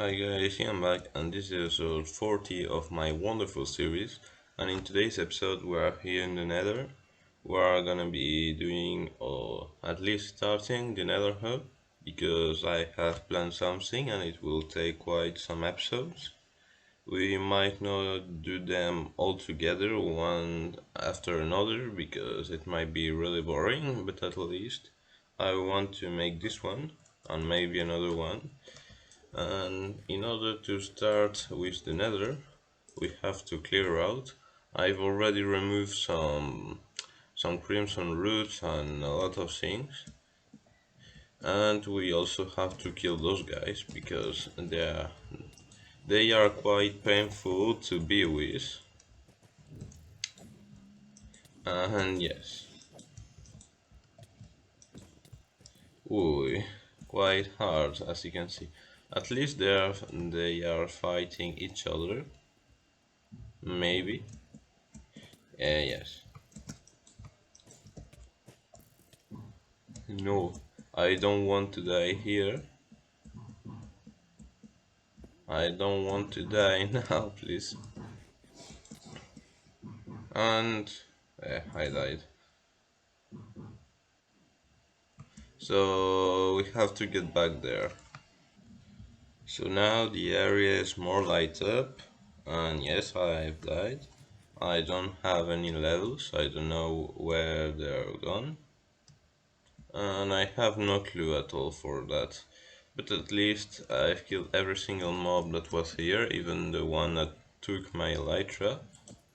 Hi guys, I'm back and this is episode 40 of my wonderful series, and in today's episode we are here in the nether. We are gonna be doing, or at least starting, the nether hub because I have planned something and it will take quite some episodes. We might not do them all together one after another because it might be really boring, but at least I want to make this one and maybe another one. And in order to start with the nether, we have to clear out. I've already removed some crimson roots and a lot of things. And we also have to kill those guys because they are quite painful to be with. And yes, ooh, quite hard as you can see. At least they are fighting each other. Maybe. Yes. No, I don't want to die here. I don't want to die now, please. And I died. So we have to get back there. So now the area is more light up. And yes, I've died. I don't have any levels. I don't know where they're gone. And I have no clue at all for that. But at least I've killed every single mob that was here, even the one that took my elytra.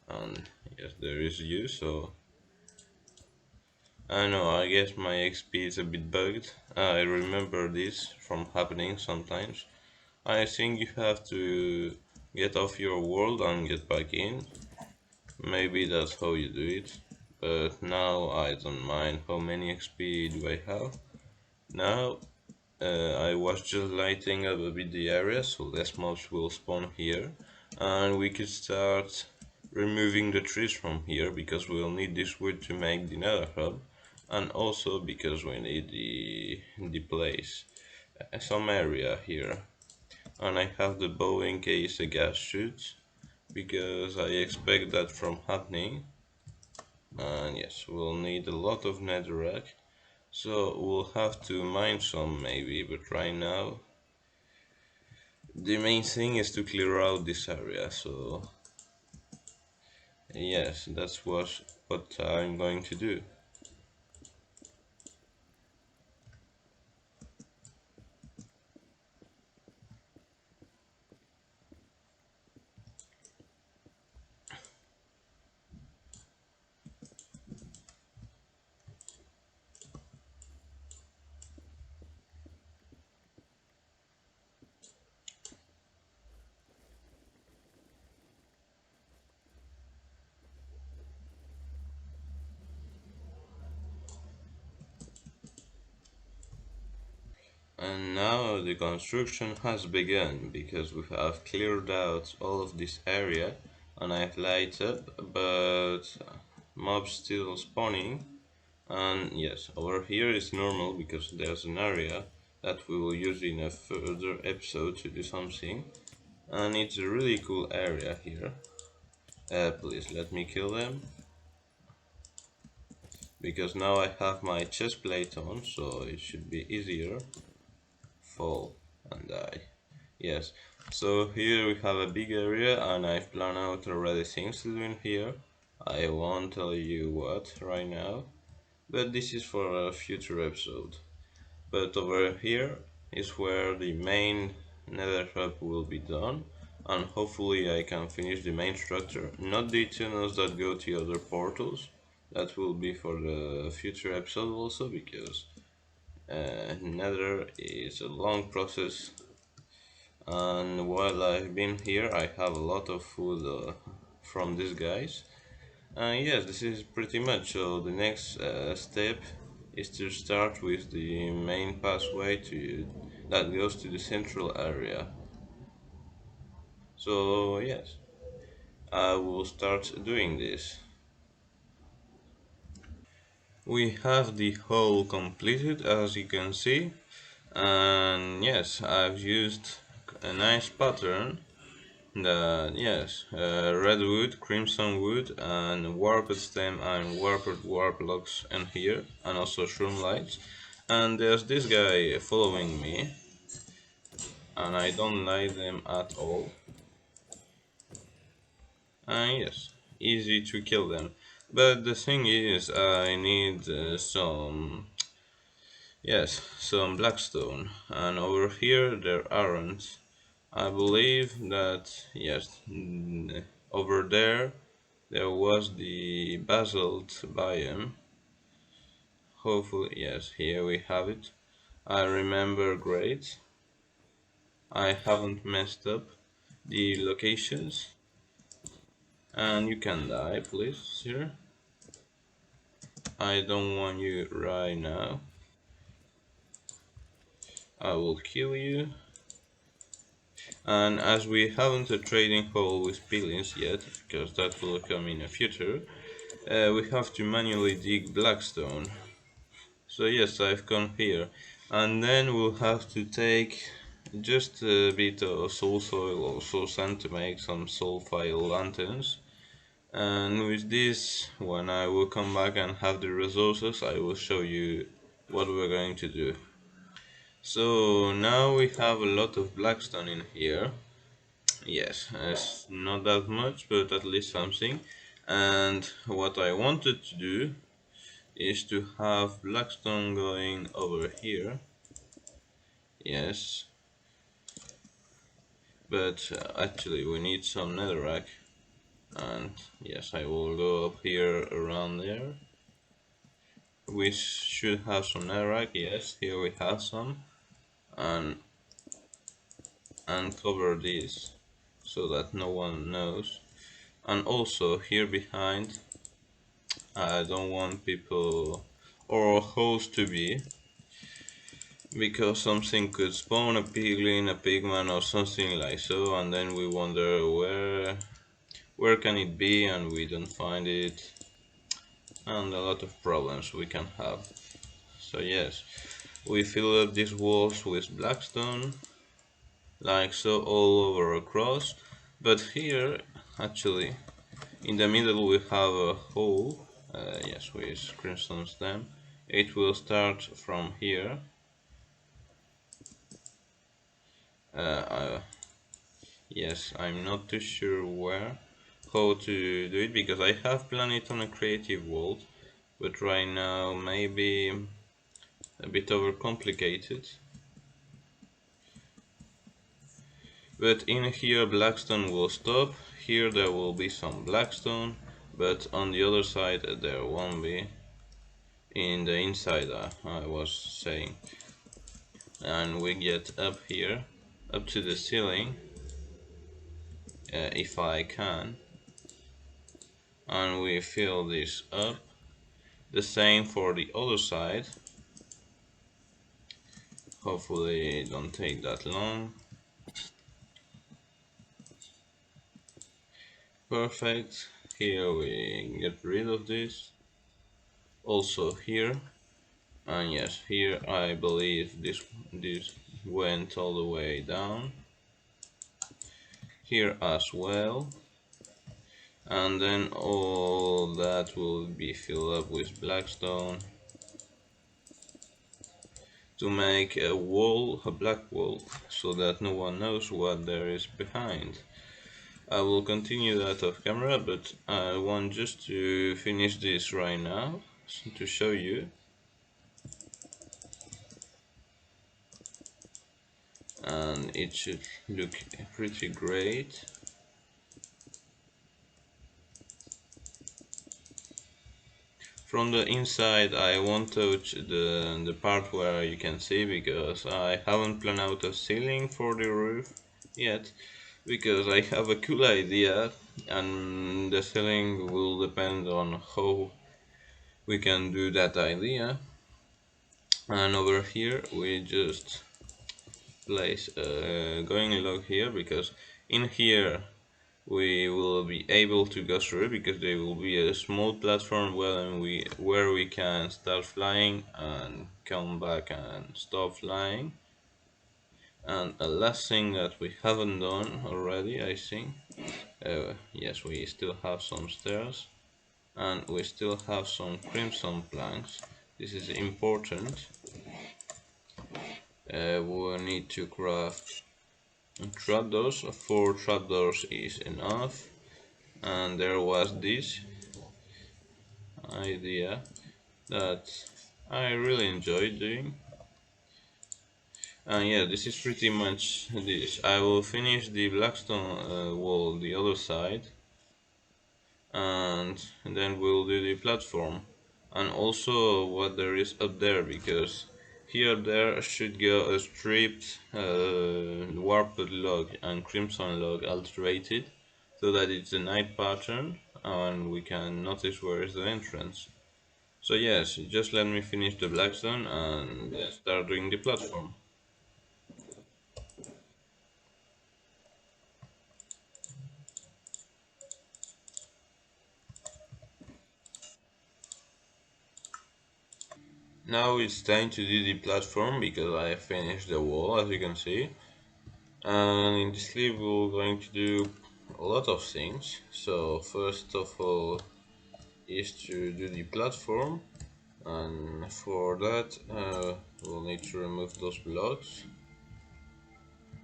And yes, there is you, so I know, I guess my XP is a bit bugged. I remember this from happening sometimes. I think you have to get off your world and get back in. Maybe that's how you do it. But now I don't mind how many XP do I have. Now I was just lighting up a bit the area so less mobs will spawn here. And we could start removing the trees from here because we'll need this wood to make the nether hub. And also because we need the place, some area here. And I have the bow in case the gas shoots because I expect that from happening. And yes, we'll need a lot of netherrack, so we'll have to mine some maybe, but right now the main thing is to clear out this area. So yes, that's what I'm going to do. And now the construction has begun because we have cleared out all of this area and I've lighted up, but mobs still spawning. And yes, over here is normal because there's an area that we will use in a further episode to do something. And it's a really cool area here. Please let me kill them. Because now I have my chest plate on, so it should be easier. Fall and die. Yes, so here we have a big area and I've planned out already things to do in here. I won't tell you what right now, but this is for a future episode. But over here is where the main nether hub will be done, and hopefully I can finish the main structure, not the tunnels that go to other portals. That will be for the future episode also, because nether is a long process, and while I've been here I have a lot of food from these guys. Yes, this is pretty much. So the next step is to start with the main pathway to that goes to the central area. So yes, I will start doing this. We have the hole completed as you can see, and yes, I've used a nice pattern that, yes, red wood, crimson wood, and warped stem and warped warp blocks in here, and also shroom lights. And there's this guy following me, and I don't like them at all. And yes, easy to kill them. But the thing is, I need some Blackstone, and over here there aren't. I believe that, yes, over there was the basalt biome. Hopefully, yes, here we have it. I remember great. I haven't messed up the locations. And you can die, please, sir. I don't want you right now. I will kill you. And as we haven't a trading hall with pillions yet, because that will come in the future, we have to manually dig Blackstone. So yes, I've come here. And then we'll have to take just a bit of soul soil or soul sand to make some sulfide lanterns. And with this, when I will come back and have the resources, I will show you what we're going to do. So now we have a lot of Blackstone in here. Yes, it's not that much, but at least something. And what I wanted to do is to have Blackstone going over here. Yes, but actually we need some netherrack. And yes, I will go up here around there. We should have some netherrack. Yes, here we have some. And cover this so that no one knows. And also here behind, I don't want people or host to be, because something could spawn a piglin, a pigman or something like so, and then we wonder where can it be and we don't find it, and a lot of problems we can have. So yes, we fill up these walls with blackstone like so all over across, but here actually in the middle we have a hole, yes, with crimson stem. It will start from here. Uh, yes, I'm not too sure how to do it, because I have planned it on a creative world, but right now maybe a bit overcomplicated. But in here blackstone will stop, here there will be some blackstone, but on the other side there won't be, in the inside I was saying. And we get up here, up to the ceiling, if I can, and we fill this up. The same for the other side. Hopefully it don't take that long. Perfect. Here we get rid of this. Also here, and yes, here I believe this went all the way down. Here as well. And then all that will be filled up with blackstone to make a wall, a black wall, so that no one knows what there is behind. I will continue that off camera, but I want just to finish this right now to show you. And it should look pretty great. From the inside I won't touch the part where you can see, because I haven't planned out a ceiling for the roof yet, because I have a cool idea and the ceiling will depend on how we can do that idea. And over here we just place a going log here, because in here we will be able to go through, because there will be a small platform where we can start flying and come back and stop flying. And a last thing that we haven't done already, I think. Yes, we still have some stairs, and we still have some crimson planks. This is important. We need to craft trapdoors. 4 trapdoors is enough. And there was this idea that I really enjoyed doing. And yeah, this is pretty much this. I will finish the Blackstone wall the other side, and then we'll do the platform. And also what there is up there, because here there should go a stripped warped log and crimson log alterated, so that it's a night pattern and we can notice where is the entrance. So yes, just let me finish the Blackstone and start doing the platform. Now it's time to do the platform because I finished the wall, as you can see. And in this clip we're going to do a lot of things. So first of all is to do the platform, and for that we'll need to remove those blocks.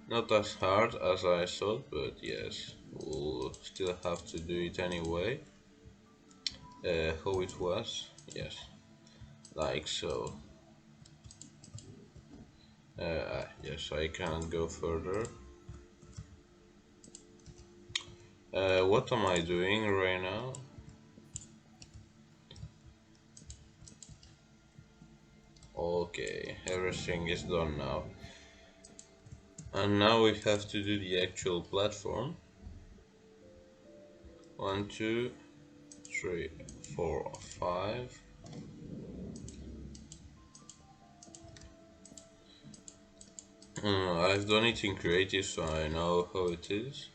Not as hard as I thought, but yes, we'll still have to do it anyway. How it was, yes, like so. Yes, I can't go further. What am I doing right now? Okay, everything is done now. And now we have to do the actual platform. 1, 2, 3, 4, 5. I've done it in creative, so I know how it is.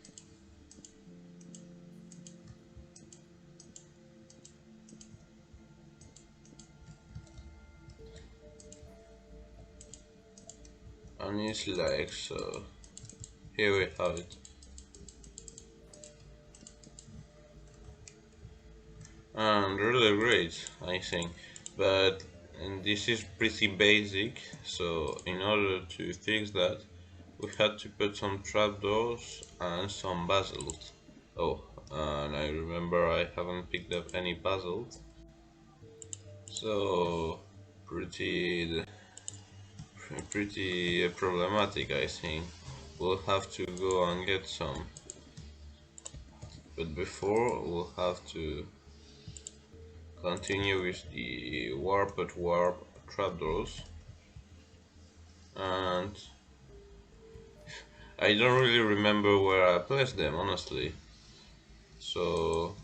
And it's like so. Here we have it. And really great, I think. But and this is pretty basic, so in order to fix that, we had to put some trapdoors and some basalt. Oh, and I remember I haven't picked up any basalt, so pretty pretty problematic, I think. We'll have to go and get some, but before we'll have to continue with the warp trapdoors. And I don't really remember where I placed them, honestly. So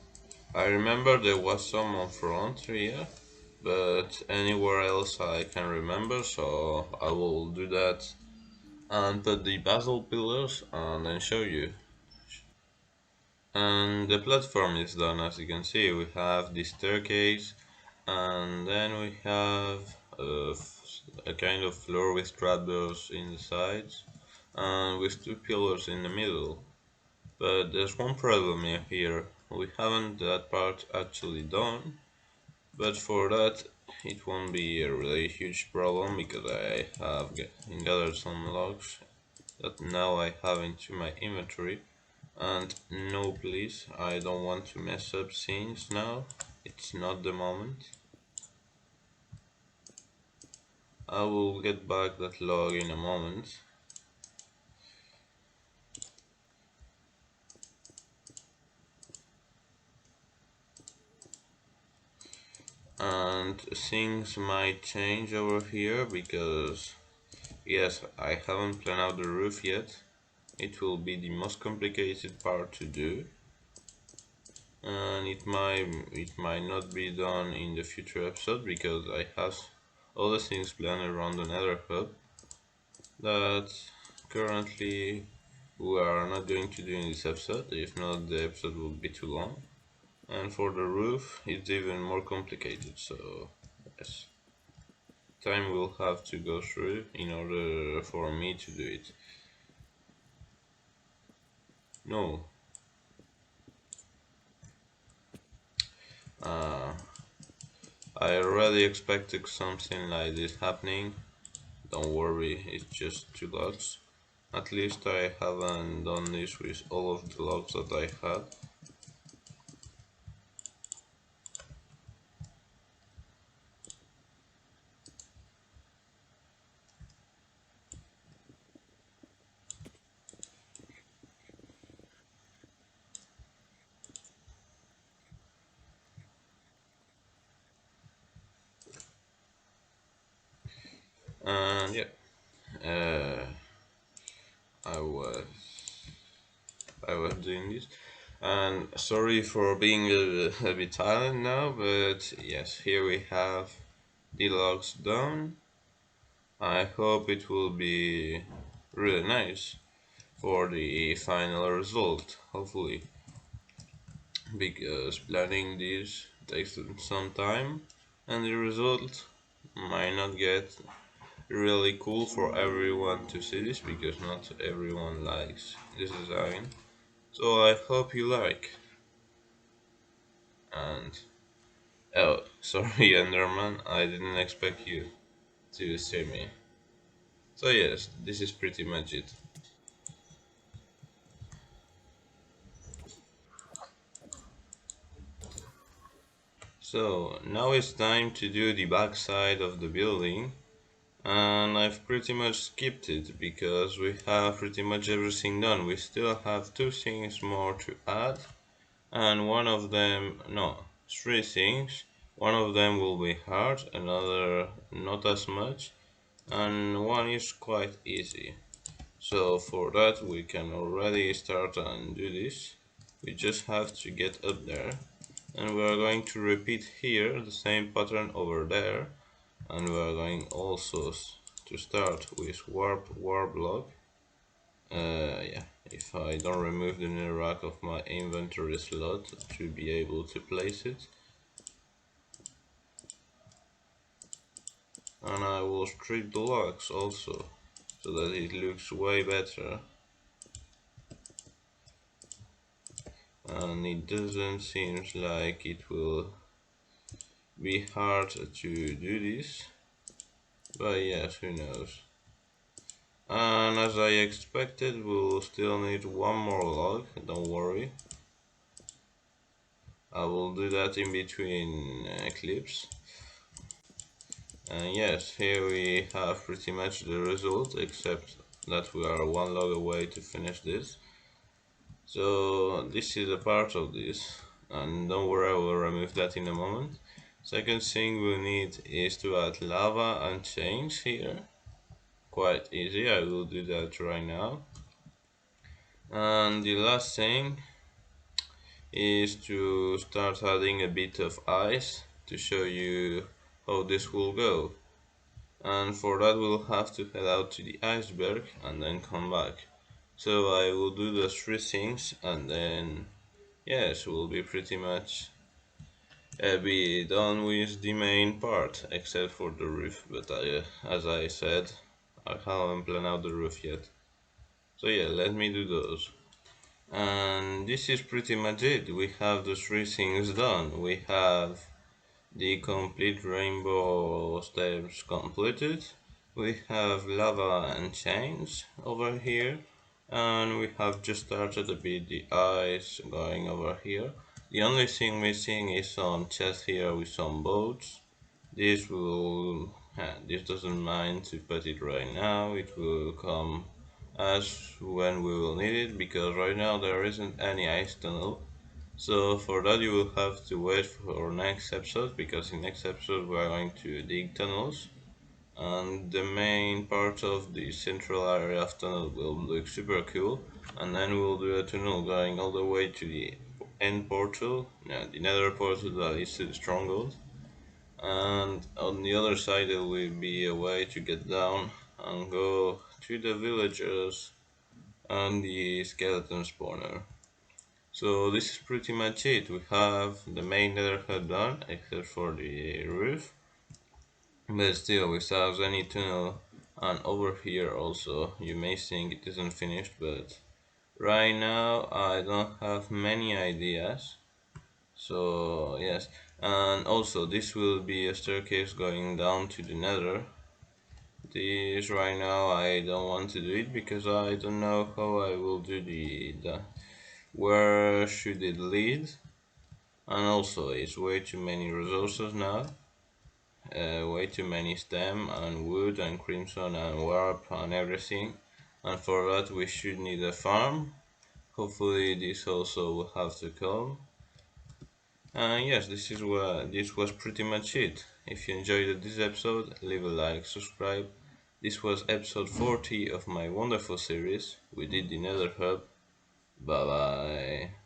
I remember there was some on front here, but anywhere else I can remember, so I will do that and put the basalt pillars and then show you. And the platform is done, as you can see. We have the staircase, and then we have a kind of floor with trapdoors in the sides and with 2 pillars in the middle. But there's one problem here. We haven't that part actually done, but for that it won't be a really huge problem because I have gathered some logs that now I have into my inventory. And no, please, I don't want to mess up scenes now. It's not the moment. I will get back that log in a moment. And things might change over here because, yes, I haven't planned out the roof yet. It will be the most complicated part to do. And it might not be done in the future episode because I have other things planned around the nether hub that currently we are not going to do in this episode. If not, the episode will be too long. And for the roof, it's even more complicated, so yes, time will have to go through in order for me to do it. No. Uh, I already expected something like this happening. Don't worry, it's just 2 logs. At least I haven't done this with all of the logs that I had. And yeah, uh, I was I was doing this. And sorry for being a bit silent now, but yes, here we have the logs done. I hope it will be really nice for the final result, hopefully, because planning this takes some time and the result might not get really cool for everyone to see this because not everyone likes this design. So I hope you like. And oh, sorry, Enderman, I didn't expect you to see me. So yes, this is pretty much it. So now it's time to do the back side of the building, and I've pretty much skipped it because we have pretty much everything done. We still have 2 things more to add, and one of them, no, 3 things. One of them will be hard, another not as much, and one is quite easy. So for that we can already start and do this. We just have to get up there, and we are going to repeat here the same pattern over there, and we are going also to start with warp block. Yeah, if I don't remove the inner rack of my inventory slot to be able to place it, and I will strip the logs also so that it looks way better, and it doesn't seem like it will be hard to do this, but yes, who knows. And as I expected, we'll still need one more log, don't worry. I will do that in between clips. And yes, here we have pretty much the result, except that we are one log away to finish this. So this is a part of this, and don't worry, I will remove that in a moment. Second thing we need is to add lava and chains here. Quite easy, I will do that right now. And the last thing is to start adding a bit of ice to show you how this will go. And for that we'll have to head out to the iceberg and then come back. So I will do the 3 things, and then yes, we'll be pretty much be done with the main part, except for the roof, but as I said, I haven't planned out the roof yet. So yeah, let me do those. And this is pretty much it. We have the 3 things done. We have the complete rainbow steps completed. We have lava and chains over here, and we have just started a bit the ice going over here. The only thing missing is some chest here with some boats. This doesn't mind to put it right now. It will come as when we will need it, because right now there isn't any ice tunnel. So for that you will have to wait for next episode, because in next episode we are going to dig tunnels, and the main part of the central area of tunnel will look super cool, and then we'll do a tunnel going all the way to the end portal, yeah, the nether portal that leads to the stronghold, and on the other side there will be a way to get down and go to the villagers and the skeleton spawner. So this is pretty much it. We have the main netherhut done, except for the roof, but still without any tunnel. And over here also, you may think it isn't finished, but Right now, I don't have many ideas. So, yes. And also, this will be a staircase going down to the nether. This right now, I don't want to do it because I don't know how I will do the where should it lead. And also, it's way too many resources now. Way too many stem and wood and crimson and warp and everything. And for that, we should need a farm. Hopefully, this also will have to come. And yes, this was pretty much it. If you enjoyed this episode, leave a like, subscribe. This was episode 40 of my wonderful series. We did the Nether Hub. Bye bye.